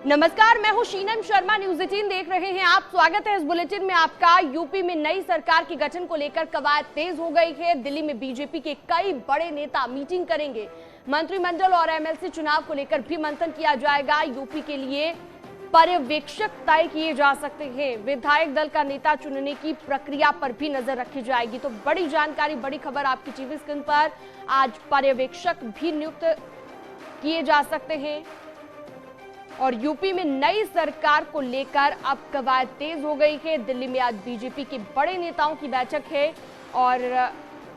नमस्कार, मैं हूं शीनम शर्मा। न्यूज 18 देख रहे हैं आप। स्वागत है इस बुलेटिन में आपका। यूपी में नई सरकार के गठन को लेकर कवायद तेज हो गई है। दिल्ली में बीजेपी के कई बड़े नेता मीटिंग करेंगे। मंत्रिमंडल और एमएलसी चुनाव को लेकर भी मंथन किया जाएगा। यूपी के लिए पर्यवेक्षक तय किए जा सकते हैं। विधायक दल का नेता चुनने की प्रक्रिया पर भी नजर रखी जाएगी। तो बड़ी जानकारी, बड़ी खबर आपकी टीवी स्क्रीन पर। आज पर्यवेक्षक भी नियुक्त किए जा सकते हैं और यूपी में नई सरकार को लेकर अब कवायद तेज हो गई है। दिल्ली में आज बीजेपी के बड़े नेताओं की बैठक है और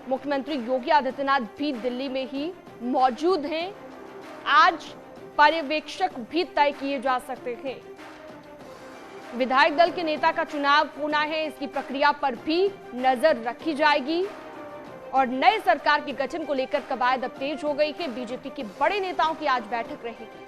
मुख्यमंत्री योगी आदित्यनाथ भी दिल्ली में ही मौजूद हैं। आज पर्यवेक्षक भी तय किए जा सकते हैं। विधायक दल के नेता का चुनाव होना है, इसकी प्रक्रिया पर भी नजर रखी जाएगी और नए सरकार के गठन को लेकर कवायद अब तेज हो गई है। बीजेपी के बड़े नेताओं की आज बैठक रहेगी।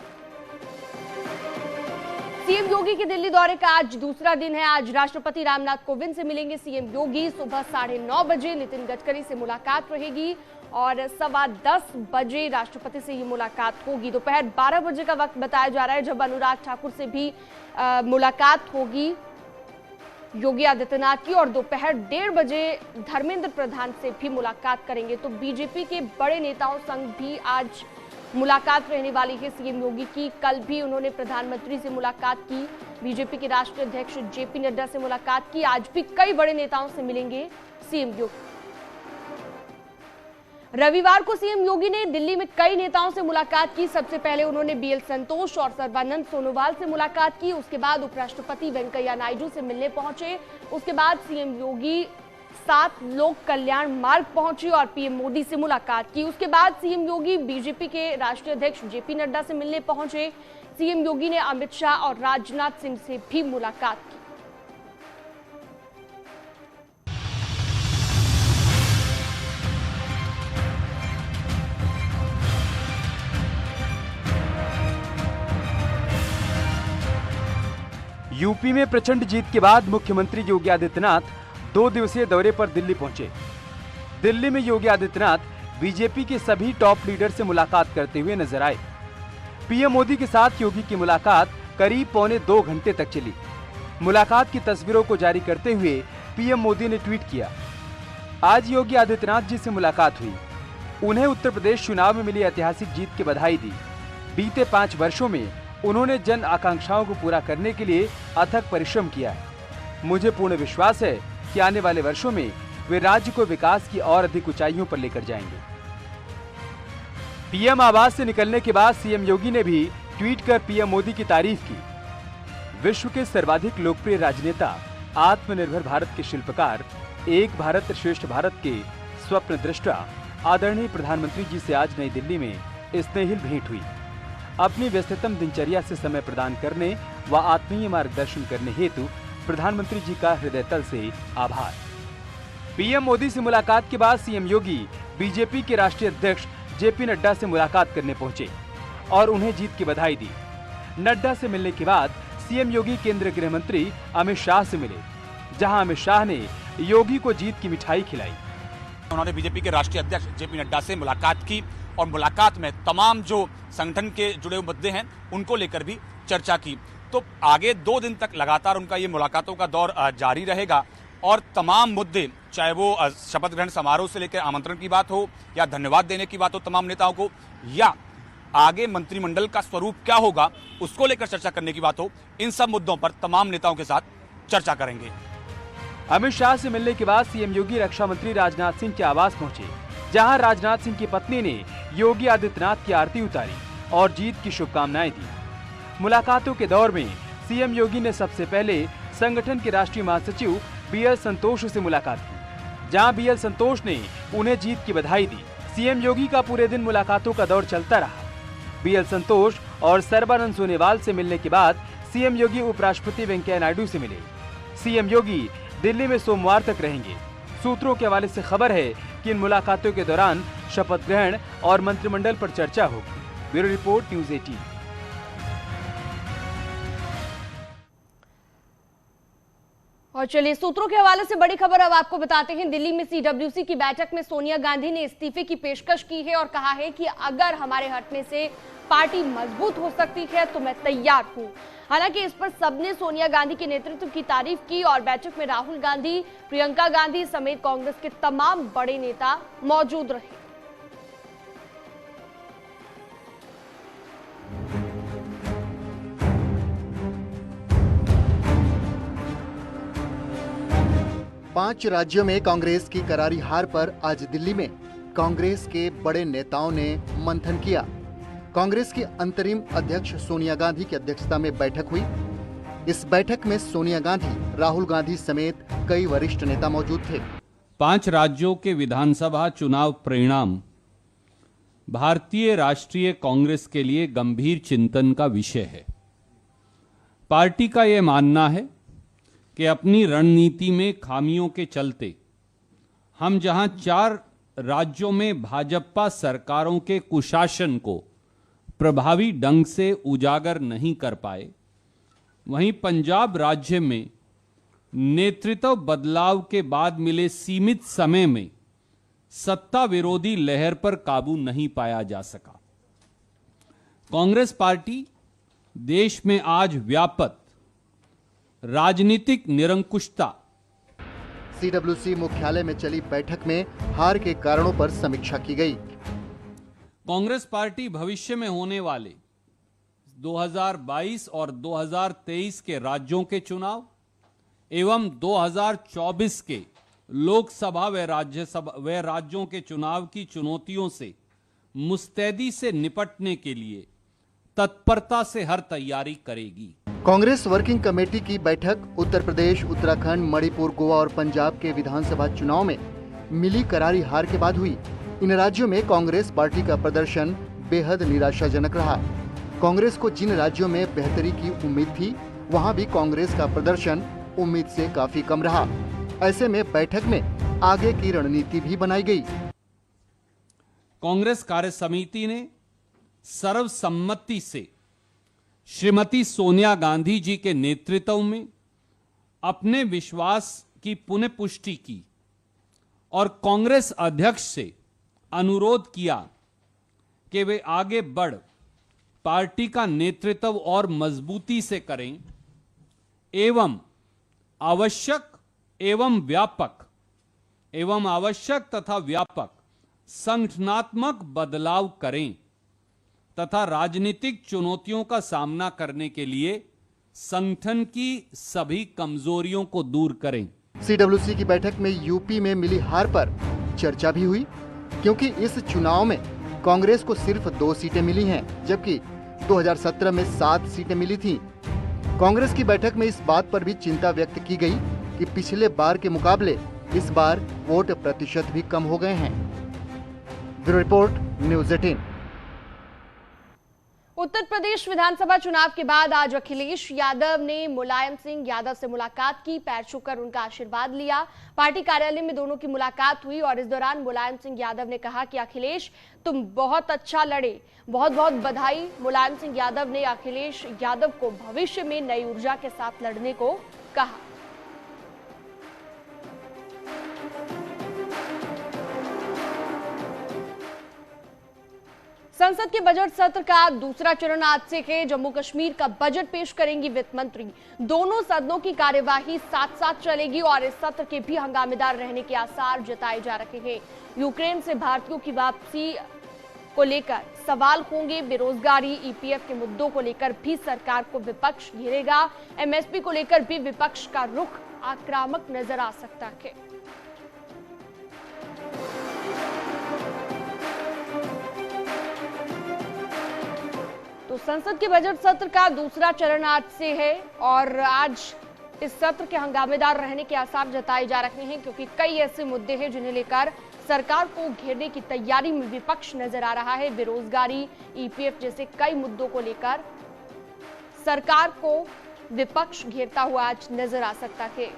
सीएम योगी के दिल्ली दौरे का आज दूसरा दिन है। आज राष्ट्रपति रामनाथ कोविंद से मिलेंगे सीएम योगी। सुबह 9:30 बजे नितिन गडकरी से मुलाकात रहेगी और 10:15 बजे राष्ट्रपति से ये मुलाकात होगी। दोपहर 12 बजे का वक्त बताया जा रहा है जब अनुराग ठाकुर से भी मुलाकात होगी योगी आदित्यनाथ की, और दोपहर 1:30 बजे धर्मेंद्र प्रधान से भी मुलाकात करेंगे। तो बीजेपी के बड़े नेताओं संग भी आज मुलाकात रहने वाली है सीएम योगी की। कल भी उन्होंने प्रधानमंत्री से मुलाकात की, बीजेपी के राष्ट्रीय अध्यक्ष जेपी नड्डा से मुलाकात की। आज भी कई बड़े नेताओं से मिलेंगे सीएम योगी। रविवार को सीएम योगी ने दिल्ली में कई नेताओं से मुलाकात की। सबसे पहले उन्होंने बीएल संतोष और सर्बानंद सोनोवाल से मुलाकात की। उसके बाद उपराष्ट्रपति वेंकैया नायडू से मिलने पहुंचे। उसके बाद सीएम योगी 7 लोक कल्याण मार्ग पहुंची और पीएम मोदी से मुलाकात की। उसके बाद सीएम योगी बीजेपी के राष्ट्रीय अध्यक्ष जेपी नड्डा से मिलने पहुंचे। सीएम योगी ने अमित शाह और राजनाथ सिंह से भी मुलाकात की। यूपी में प्रचंड जीत के बाद मुख्यमंत्री योगी आदित्यनाथ 2 दिवसीय दौरे पर दिल्ली पहुंचे। दिल्ली में योगी आदित्यनाथ बीजेपी के सभी टॉप लीडर से मुलाकात करते हुए नजर आए। पीएम मोदी के साथ योगी की मुलाकात करीब 1.25 घंटे तक चली। मुलाकात की तस्वीरों को जारी करते हुए पीएम मोदी ने ट्वीट किया, आज योगी आदित्यनाथ जी से मुलाकात हुई। उन्हें उत्तर प्रदेश चुनाव में मिली ऐतिहासिक जीत की बधाई दी। बीते 5 वर्षों में उन्होंने जन आकांक्षाओं को पूरा करने के लिए अथक परिश्रम किया है। मुझे पूर्ण विश्वास है कि आने वाले वर्षों में वे राज्य को विकास की और अधिक ऊंचाइयों पर लेकर जाएंगे। पीएम आवास से निकलने के बाद सीएम योगी ने भी ट्वीट कर पीएम मोदी की तारीफ की। विश्व के सर्वाधिक लोकप्रिय राजनेता, आत्मनिर्भर भारत के शिल्पकार, एक भारत श्रेष्ठ भारत के स्वप्न दृष्टा आदरणीय प्रधानमंत्री जी से आज नई दिल्ली में स्नेहिल भेंट हुई। अपनी व्यस्ततम दिनचर्या से समय प्रदान करने व आत्मीय मार्गदर्शन करने हेतु प्रधानमंत्री जी का हृदय तल से आभार। पीएम मोदी से मुलाकात के बाद सीएम योगी बीजेपी के राष्ट्रीय अध्यक्ष जेपी नड्डा से मुलाकात करने पहुंचे और उन्हें जीत की बधाई दी। नड्डा से मिलने के बाद सीएम योगी केंद्रीय गृह मंत्री अमित शाह से मिले, जहां अमित शाह ने योगी को जीत की मिठाई खिलाई। उन्होंने बीजेपी के राष्ट्रीय अध्यक्ष जेपी नड्डा से मुलाकात की और मुलाकात में तमाम जो संगठन के जुड़े हुए मुद्दे हैं उनको लेकर भी चर्चा की। तो आगे 2 दिन तक लगातार उनका ये मुलाकातों का दौर जारी रहेगा और तमाम मुद्दे, चाहे वो शपथ ग्रहण समारोह से लेकर आमंत्रण की बात हो या धन्यवाद देने की बात हो तमाम नेताओं को, या आगे मंत्रिमंडल का स्वरूप क्या होगा उसको लेकर चर्चा करने की बात हो, इन सब मुद्दों पर तमाम नेताओं के साथ चर्चा करेंगे। अमित शाह से मिलने के बाद सीएम योगी रक्षा मंत्री राजनाथ सिंह के आवास पहुंचे, जहां राजनाथ सिंह की पत्नी ने योगी आदित्यनाथ की आरती उतारी और जीत की शुभकामनाएं दी। मुलाकातों के दौर में सीएम योगी ने सबसे पहले संगठन के राष्ट्रीय महासचिव बीएल संतोष से मुलाकात की, जहां बीएल संतोष ने उन्हें जीत की बधाई दी। सीएम योगी का पूरे दिन मुलाकातों का दौर चलता रहा। बीएल संतोष और सर्बानंद सोनोवाल से मिलने के बाद सीएम योगी उपराष्ट्रपति वेंकैया नायडू से मिले। सीएम योगी दिल्ली में सोमवार तक रहेंगे। सूत्रों के हवाले से खबर है कि इन मुलाकातों के दौरान शपथ ग्रहण और मंत्रिमंडल पर चर्चा होगी। Bureau report, news 18। और चलिए सूत्रों के हवाले से बड़ी खबर अब आपको बताते हैं। दिल्ली में सीडब्ल्यूसी की बैठक में सोनिया गांधी ने इस्तीफे की पेशकश की है और कहा है कि अगर हमारे हटने से पार्टी मजबूत हो सकती है तो मैं तैयार हूं। हालांकि इस पर सबने सोनिया गांधी के नेतृत्व की तारीफ की और बैठक में राहुल गांधी, प्रियंका गांधी समेत कांग्रेस के तमाम बड़े नेता मौजूद रहे। पांच राज्यों में कांग्रेस की करारी हार पर आज दिल्ली में कांग्रेस के बड़े नेताओं ने मंथन किया। कांग्रेस की अंतरिम अध्यक्ष सोनिया गांधी की अध्यक्षता में बैठक हुई। इस बैठक में सोनिया गांधी, राहुल गांधी समेत कई वरिष्ठ नेता मौजूद थे। 5 राज्यों के विधानसभा चुनाव परिणाम भारतीय राष्ट्रीय कांग्रेस के लिए गंभीर चिंतन का विषय है। पार्टी का यह मानना है कि अपनी रणनीति में खामियों के चलते हम जहां 4 राज्यों में भाजपा सरकारों के कुशासन को प्रभावी ढंग से उजागर नहीं कर पाए, वहीं पंजाब राज्य में नेतृत्व बदलाव के बाद मिले सीमित समय में सत्ता विरोधी लहर पर काबू नहीं पाया जा सका। कांग्रेस पार्टी देश में आज व्यापक राजनीतिक निरंकुशता। सीडब्ल्यूसी मुख्यालय में चली बैठक में हार के कारणों पर समीक्षा की गई। कांग्रेस पार्टी भविष्य में होने वाले 2022 और 2023 के राज्यों के चुनाव एवं 2024 के लोकसभा व राज्यों के चुनाव की चुनौतियों से मुस्तैदी से निपटने के लिए तत्परता से हर तैयारी करेगी। कांग्रेस वर्किंग कमेटी की बैठक उत्तर प्रदेश, उत्तराखंड, मणिपुर, गोवा और पंजाब के विधानसभा चुनाव में मिली करारी हार के बाद हुई। इन राज्यों में कांग्रेस पार्टी का प्रदर्शन बेहद निराशाजनक रहा। कांग्रेस को जिन राज्यों में बेहतरी की उम्मीद थी, वहां भी कांग्रेस का प्रदर्शन उम्मीद से काफी कम रहा। ऐसे में बैठक में आगे की रणनीति भी बनाई गई। कांग्रेस कार्य समिति ने सर्वसम्मति से श्रीमती सोनिया गांधी जी के नेतृत्व में अपने विश्वास की पुनः पुष्टि की और कांग्रेस अध्यक्ष से अनुरोध किया कि वे आगे बढ़ पार्टी का नेतृत्व और मजबूती से करें एवं आवश्यक तथा व्यापक संगठनात्मक बदलाव करें तथा राजनीतिक चुनौतियों का सामना करने के लिए संगठन की सभी कमजोरियों को दूर करें। सीडब्ल्यूसी की बैठक में यूपी में मिली हार पर चर्चा भी हुई, क्योंकि इस चुनाव में कांग्रेस को सिर्फ 2 सीटें मिली हैं, जबकि 2017 में 7 सीटें मिली थीं। कांग्रेस की बैठक में इस बात पर भी चिंता व्यक्त की गई कि पिछले बार के मुकाबले इस बार वोट प्रतिशत भी कम हो गए हैं। Bureau report, news 18। Uttar Pradesh विधानसभा चुनाव के बाद आज अखिलेश यादव ने मुलायम सिंह यादव से मुलाकात की, पैर छूकर उनका आशीर्वाद लिया। पार्टी कार्यालय में दोनों की मुलाकात हुई और इस दौरान मुलायम सिंह यादव ने कहा कि अखिलेश तुम बहुत अच्छा लड़े, बहुत बहुत बधाई। मुलायम सिंह यादव ने अखिलेश यादव को भविष्य में नई ऊर्जा के साथ लड़ने को कहा। संसद के बजट सत्र का दूसरा चरण आज से है। जम्मू कश्मीर का बजट पेश करेंगी वित्त मंत्री। दोनों सदनों की कार्यवाही साथ साथ चलेगी और इस सत्र के भी हंगामेदार रहने के आसार जताए जा रहे हैं। यूक्रेन से भारतीयों की वापसी को लेकर सवाल होंगे। बेरोजगारी, ईपीएफ के मुद्दों को लेकर भी सरकार को विपक्ष घेरेगा। एमएसपी को लेकर भी विपक्ष का रुख आक्रामक नजर आ सकता है। तो संसद के बजट सत्र का दूसरा चरण आज से है और आज इस सत्र के हंगामेदार रहने के आसार जताए जा रहे हैं, क्योंकि कई ऐसे मुद्दे हैं जिन्हें लेकर सरकार को घेरने की तैयारी में विपक्ष नजर आ रहा है। बेरोजगारी, ईपीएफ जैसे कई मुद्दों को लेकर सरकार को विपक्ष घेरता हुआ आज नजर आ सकता है।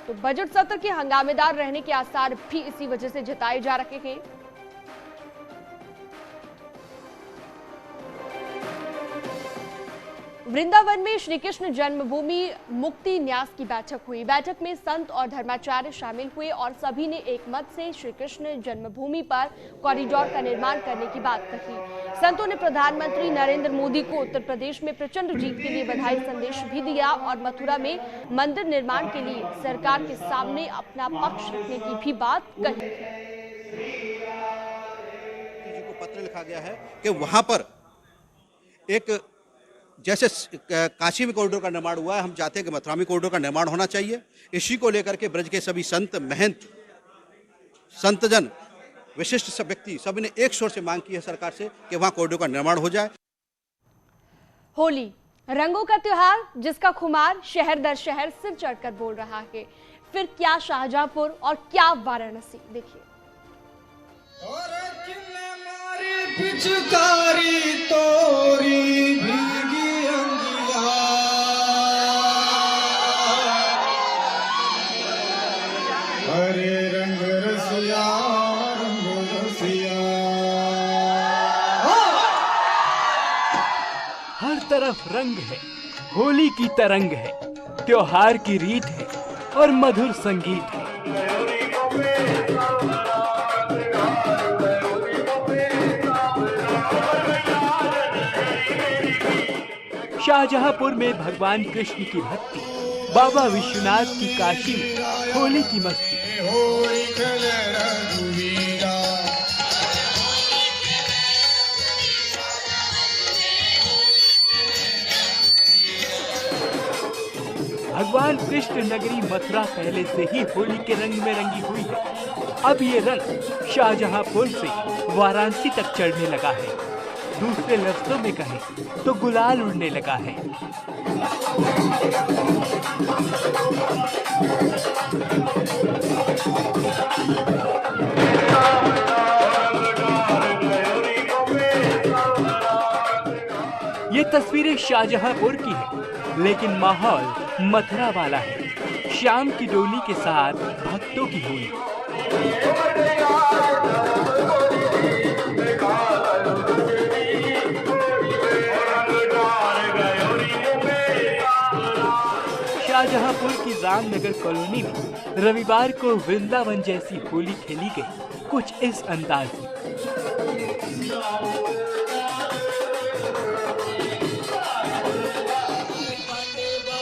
तो बजट सत्र के हंगामेदार रहने के आसार भी इसी वजह से जताए जा रहे हैं। वृंदावन में श्री कृष्ण जन्मभूमि मुक्ति न्यास की बैठक हुई। बैठक में संत और धर्माचार्य शामिल हुए और सभी ने एक मत से श्री कृष्ण जन्मभूमि पर कॉरिडोर का निर्माण करने की बात कही। संतों ने प्रधानमंत्री नरेंद्र मोदी को उत्तर प्रदेश में प्रचंड जीत के लिए बधाई संदेश भी दिया और मथुरा में मंदिर निर्माण के लिए सरकार के सामने अपना पक्ष रखने की भी बात कही। पत्र लिखा गया है कि वहां पर एक जैसे काशी में कॉरिडोर का निर्माण हुआ है, हम चाहते हैं कि मथुरा में कॉरिडोर का निर्माण होना चाहिए। इसी को लेकर के ब्रज के सभी संत महंत संतजन विशिष्ट सब व्यक्ति सभी ने एक स्वर से मांग की है सरकार से कि वहां कॉरिडोर का निर्माण हो जाए। होली रंगों का त्योहार जिसका खुमार शहर दर शहर सिर चढ़कर बोल रहा है। फिर क्या शाहजहांपुर और क्या वाराणसी, देखिए। पिचकारी तोरी भीगी अंगिया, हरे रंग रसिया रंग रसिया। हर तरफ रंग है, होली की तरंग है, त्योहार की रीत है और मधुर संगीत है। शाहजहांपुर में भगवान कृष्ण की भक्ति, बाबा विश्वनाथ की काशी में होली की मस्ती। भगवान कृष्ण नगरी मथुरा पहले से ही होली के रंग में रंगी हुई है। अब ये रंग शाहजहांपुर से वाराणसी तक चढ़ने लगा है। दूसरे लफ्जों में कहें तो गुलाल उड़ने लगा है। ये तस्वीरें शाहजहांपुर की है, लेकिन माहौल मथुरा वाला है। शाम की डोली के साथ भक्तों की होली। शाहजहांपुर की रामनगर कॉलोनी में रविवार को वृंदावन जैसी होली खेली गई, कुछ इस अंदाज में।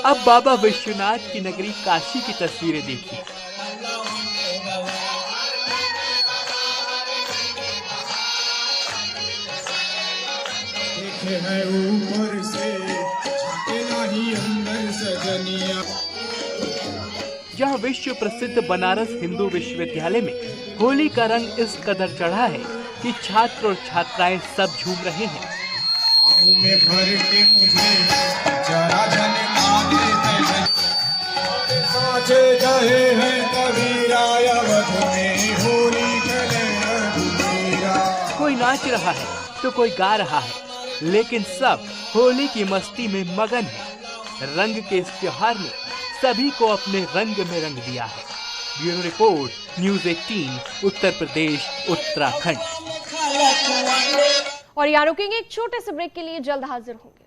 अब बाबा विश्वनाथ की नगरी काशी की तस्वीरें देखिए। है ऊपर से नहीं अंदर सजनिया। जहां विश्व प्रसिद्ध बनारस हिंदू विश्वविद्यालय में होली का रंग इस कदर चढ़ा है कि छात्र और छात्राएं सब झूम रहे हैं। में भर के मुझे जरा साचे गए हैं कबीरा अवध में होली खेले कबीरा। कोई नाच रहा है तो कोई गा रहा है, लेकिन सब होली की मस्ती में मगन है। रंग के इस त्योहार ने सभी को अपने रंग में रंग दिया है। Bureau report, news 18, Uttar Pradesh, Uttarakhand. और यहाँ रुकेंगे एक छोटे से ब्रेक के लिए, जल्द हाजिर होंगे।